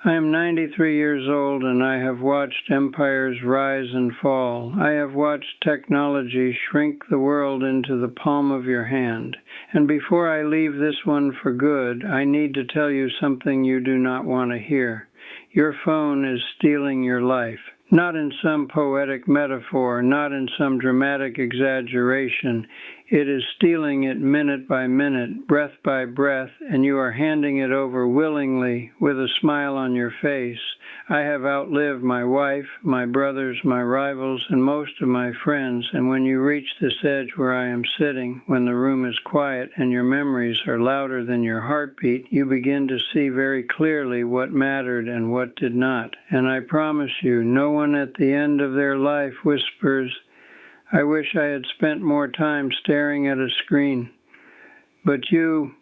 I am 93 years old and I have watched empires rise and fall. I have watched technology shrink the world into the palm of your hand. And before I leave this one for good, I need to tell you something you do not want to hear. Your phone is stealing your life. Not in some poetic metaphor, not in some dramatic exaggeration. It is stealing it minute by minute, breath by breath, and you are handing it over willingly with a smile on your face. I have outlived my wife, my brothers, my rivals, and most of my friends, and when you reach this edge where I am sitting, when the room is quiet and your memories are louder than your heartbeat, you begin to see very clearly what mattered and what did not. And I promise you, no one at the end of their life whispers, "I wish I had spent more time staring at a screen." But you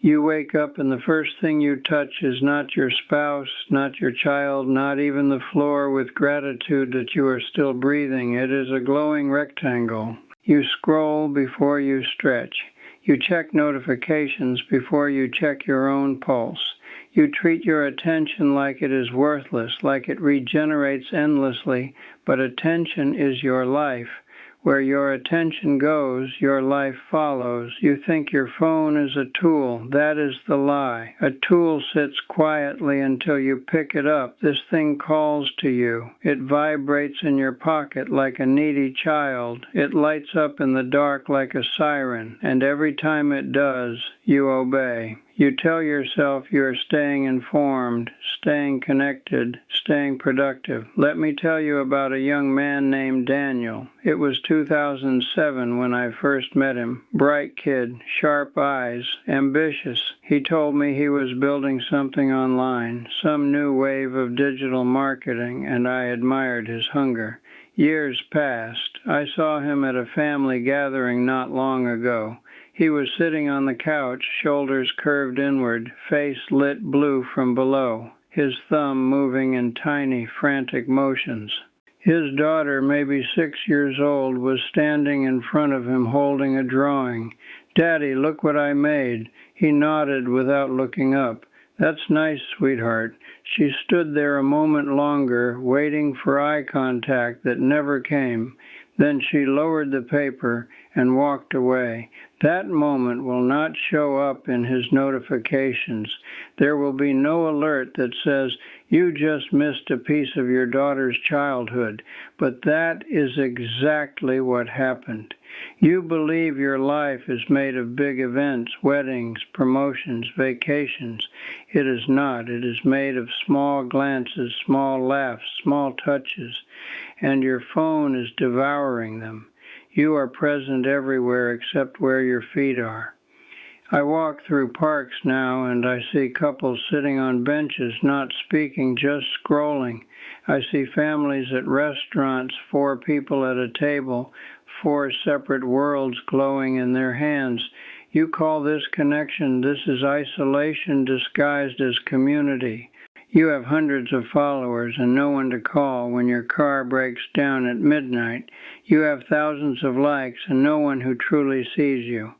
wake up and the first thing you touch is not your spouse, not your child, not even the floor with gratitude that you are still breathing. It is a glowing rectangle. You scroll before you stretch. You check notifications before you check your own pulse. You treat your attention like it is worthless, like it regenerates endlessly, but attention is your life. Where your attention goes, your life follows. You think your phone is a tool. That is the lie. A tool sits quietly until you pick it up. This thing calls to you. It vibrates in your pocket like a needy child. It lights up in the dark like a siren, and every time it does, you obey. You tell yourself you are staying informed, staying connected, staying productive. Let me tell you about a young man named Daniel. It was 2007 when I first met him. Bright kid, sharp eyes, ambitious. He told me he was building something online, some new wave of digital marketing, and I admired his hunger. Years passed. I saw him at a family gathering not long ago. He was sitting on the couch, shoulders curved inward, face lit blue from below, his thumb moving in tiny, frantic motions. His daughter, maybe 6 years old, was standing in front of him holding a drawing. "Daddy, look what I made." He nodded without looking up. "That's nice, sweetheart." She stood there a moment longer, waiting for eye contact that never came. Then she lowered the paper and walked away. That moment will not show up in his notifications. There will be no alert that says, "You just missed a piece of your daughter's childhood." But that is exactly what happened. You believe your life is made of big events, weddings, promotions, vacations. It is not. It is made of small glances, small laughs, small touches, and your phone is devouring them. You are present everywhere except where your feet are. I walk through parks now and I see couples sitting on benches, not speaking, just scrolling. I see families at restaurants, 4 people at a table, 4 separate worlds glowing in their hands. You call this connection. This is isolation disguised as community. You have hundreds of followers and no one to call when your car breaks down at midnight. You have thousands of likes and no one who truly sees you.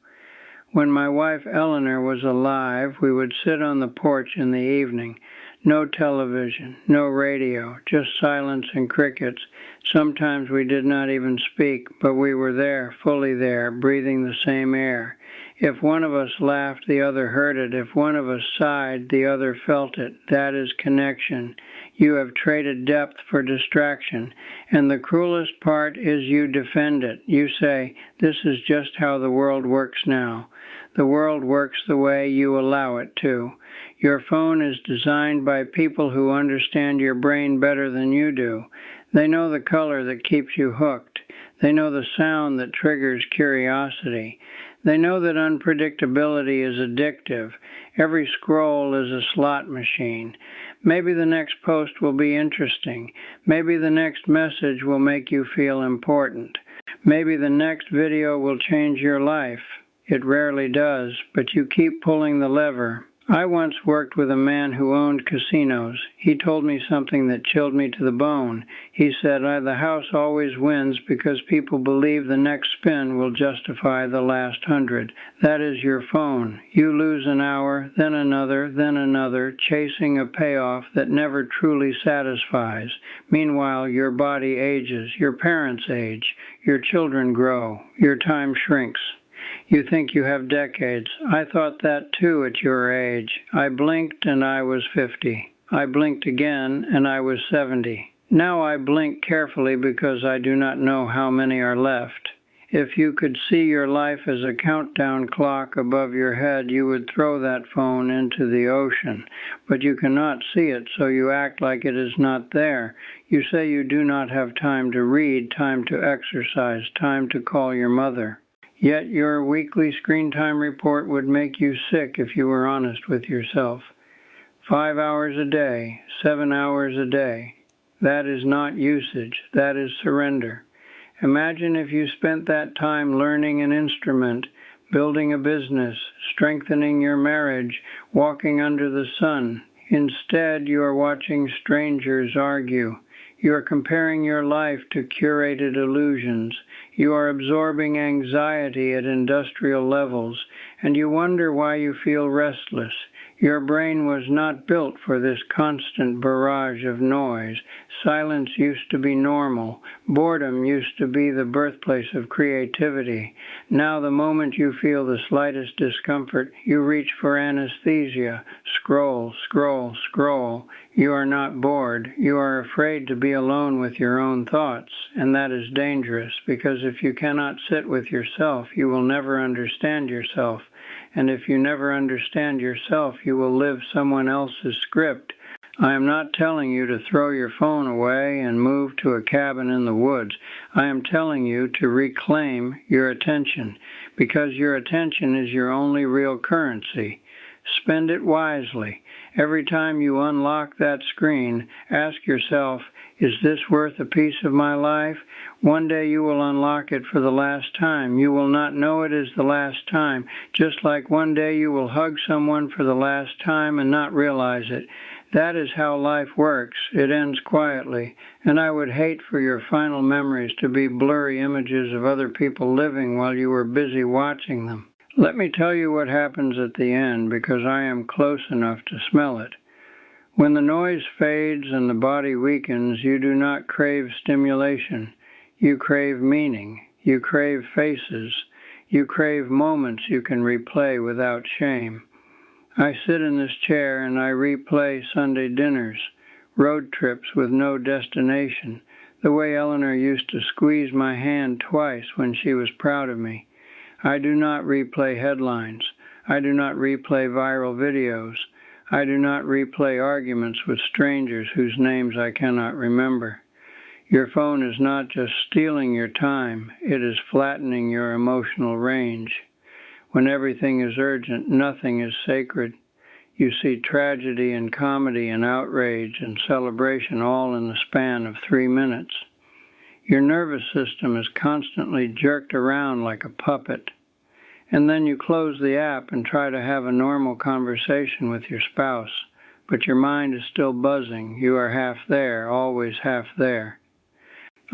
When my wife Eleanor was alive, we would sit on the porch in the evening. No television, no radio, just silence and crickets. Sometimes we did not even speak, but we were there, fully there, breathing the same air. If one of us laughed, the other heard it. If one of us sighed, the other felt it. That is connection. You have traded depth for distraction. And the cruelest part is you defend it. You say, "This is just how the world works now." The world works the way you allow it to. Your phone is designed by people who understand your brain better than you do. They know the color that keeps you hooked. They know the sound that triggers curiosity. They know that unpredictability is addictive. Every scroll is a slot machine. Maybe the next post will be interesting. Maybe the next message will make you feel important. Maybe the next video will change your life. It rarely does, but you keep pulling the lever. I once worked with a man who owned casinos. He told me something that chilled me to the bone. He said, the house always wins because people believe the next spin will justify the last 100. That is your phone. You lose an hour, then another, chasing a payoff that never truly satisfies. Meanwhile, your body ages, your parents age, your children grow, your time shrinks. You think you have decades. I thought that too at your age. I blinked and I was 50. I blinked again and I was 70. Now I blink carefully because I do not know how many are left. If you could see your life as a countdown clock above your head, you would throw that phone into the ocean. But you cannot see it, so you act like it is not there. You say you do not have time to read, time to exercise, time to call your mother. Yet your weekly screen time report would make you sick if you were honest with yourself. 5 hours a day, 7 hours a day. That is not usage, that is surrender. Imagine if you spent that time learning an instrument, building a business, strengthening your marriage, walking under the sun. Instead, you are watching strangers argue. You are comparing your life to curated illusions. You are absorbing anxiety at industrial levels, and you wonder why you feel restless. Your brain was not built for this constant barrage of noise. Silence used to be normal. Boredom used to be the birthplace of creativity. Now the moment you feel the slightest discomfort, you reach for anesthesia. Scroll, scroll, scroll. You are not bored. You are afraid to be alone with your own thoughts, and that is dangerous, because if you cannot sit with yourself, you will never understand yourself. And if you never understand yourself, you will live someone else's script. I am not telling you to throw your phone away and move to a cabin in the woods. I am telling you to reclaim your attention, because your attention is your only real currency. Spend it wisely. Every time you unlock that screen, ask yourself, is this worth a piece of my life? One day you will unlock it for the last time. You will not know it is the last time, just like one day you will hug someone for the last time and not realize it. That is how life works. It ends quietly, and I would hate for your final memories to be blurry images of other people living while you were busy watching them. Let me tell you what happens at the end, because I am close enough to smell it. When the noise fades and the body weakens, you do not crave stimulation. You crave meaning. You crave faces. You crave moments you can replay without shame. I sit in this chair and I replay Sunday dinners, road trips with no destination, the way Eleanor used to squeeze my hand twice when she was proud of me. I do not replay headlines. I do not replay viral videos. I do not replay arguments with strangers whose names I cannot remember. Your phone is not just stealing your time, it is flattening your emotional range. When everything is urgent, nothing is sacred. You see tragedy and comedy and outrage and celebration all in the span of 3 minutes. Your nervous system is constantly jerked around like a puppet. And then you close the app and try to have a normal conversation with your spouse, but your mind is still buzzing. You are half there, always half there.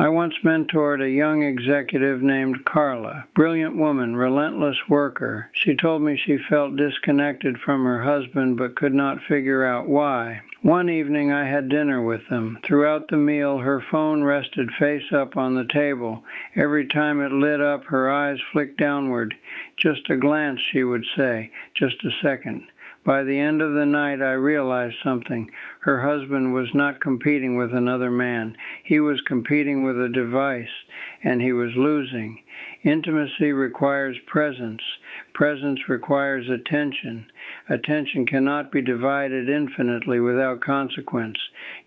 I once mentored a young executive named Carla, brilliant woman, relentless worker. She told me she felt disconnected from her husband but could not figure out why. One evening I had dinner with them. Throughout the meal, her phone rested face up on the table. Every time it lit up, her eyes flicked downward. Just a glance, she would say, just a second. By the end of the night, I realized something. Her husband was not competing with another man. He was competing with a device, and he was losing. Intimacy requires presence. Presence requires attention. Attention cannot be divided infinitely without consequence.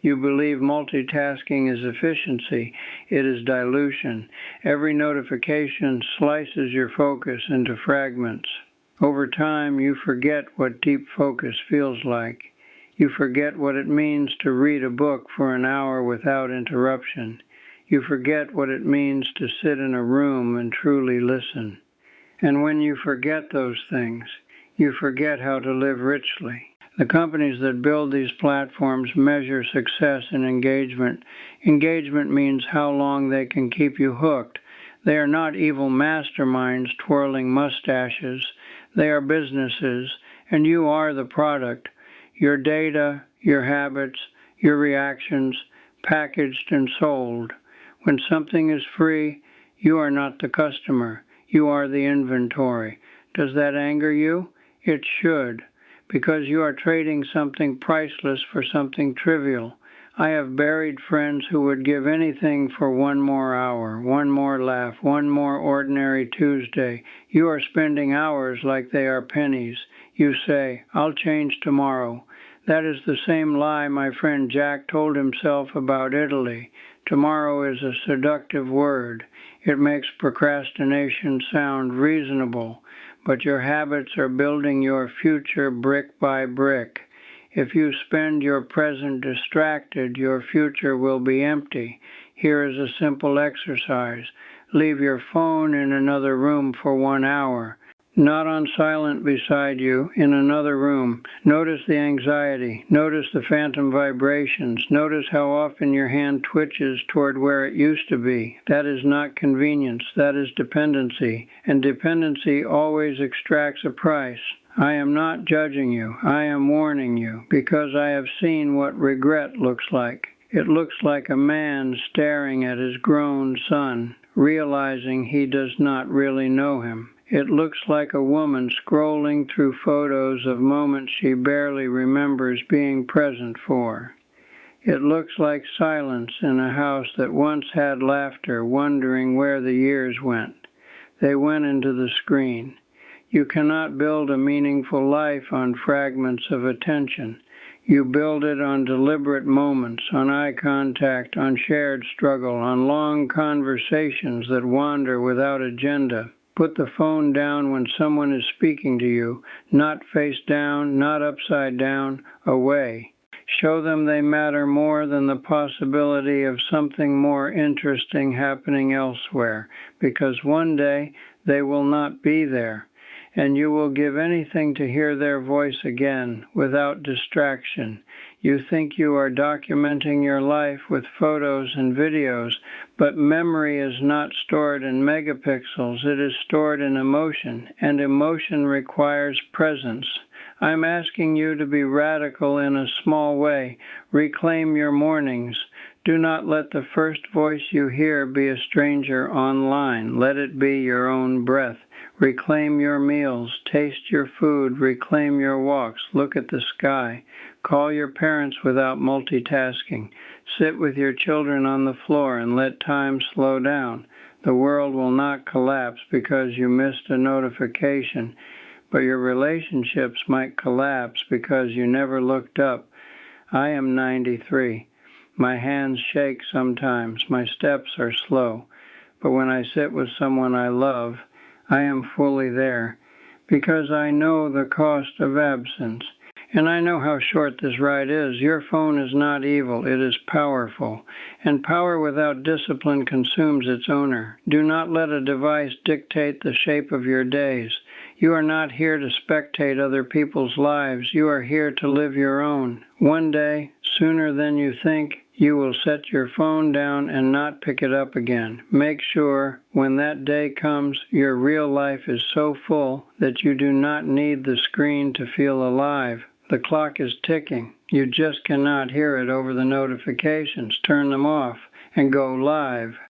You believe multitasking is efficiency. It is dilution. Every notification slices your focus into fragments. Over time, you forget what deep focus feels like. You forget what it means to read a book for an hour without interruption. You forget what it means to sit in a room and truly listen. And when you forget those things, you forget how to live richly. The companies that build these platforms measure success in engagement. Engagement means how long they can keep you hooked. They are not evil masterminds twirling mustaches. They are businesses, and you are the product. Your data, your habits, your reactions, packaged and sold. When something is free, you are not the customer. You are the inventory. Does that anger you? It should, because you are trading something priceless for something trivial. I have buried friends who would give anything for one more hour, one more laugh, one more ordinary Tuesday. You are spending hours like they are pennies. You say, "I'll change tomorrow." That is the same lie my friend Jack told himself about Italy. Tomorrow is a seductive word. It makes procrastination sound reasonable, but your habits are building your future brick by brick. If you spend your present distracted, your future will be empty. Here is a simple exercise. Leave your phone in another room for 1 hour. Not on silent beside you, in another room. Notice the anxiety. Notice the phantom vibrations. Notice how often your hand twitches toward where it used to be. That is not convenience. That is dependency. And dependency always extracts a price. I am not judging you. I am warning you, because I have seen what regret looks like. It looks like a man staring at his grown son, realizing he does not really know him. It looks like a woman scrolling through photos of moments she barely remembers being present for. It looks like silence in a house that once had laughter, wondering where the years went. They went into the screen. You cannot build a meaningful life on fragments of attention. You build it on deliberate moments, on eye contact, on shared struggle, on long conversations that wander without agenda. Put the phone down when someone is speaking to you, not face down, not upside down, away. Show them they matter more than the possibility of something more interesting happening elsewhere, because one day they will not be there, and you will give anything to hear their voice again, without distraction. You think you are documenting your life with photos and videos, but memory is not stored in megapixels. It is stored in emotion, and emotion requires presence. I'm asking you to be radical in a small way. Reclaim your mornings. Do not let the first voice you hear be a stranger online. Let it be your own breath. Reclaim your meals. Taste your food. Reclaim your walks. Look at the sky. Call your parents without multitasking. Sit with your children on the floor and let time slow down. The world will not collapse because you missed a notification, but your relationships might collapse because you never looked up. I am 93. My hands shake sometimes. My steps are slow. But when I sit with someone I love, I am fully there, because I know the cost of absence. And I know how short this ride is. Your phone is not evil. It is powerful. And power without discipline consumes its owner. Do not let a device dictate the shape of your days. You are not here to spectate other people's lives. You are here to live your own. One day, sooner than you think, you will set your phone down and not pick it up again. Make sure, when that day comes, your real life is so full that you do not need the screen to feel alive. The clock is ticking. You just cannot hear it over the notifications. Turn them off and go live.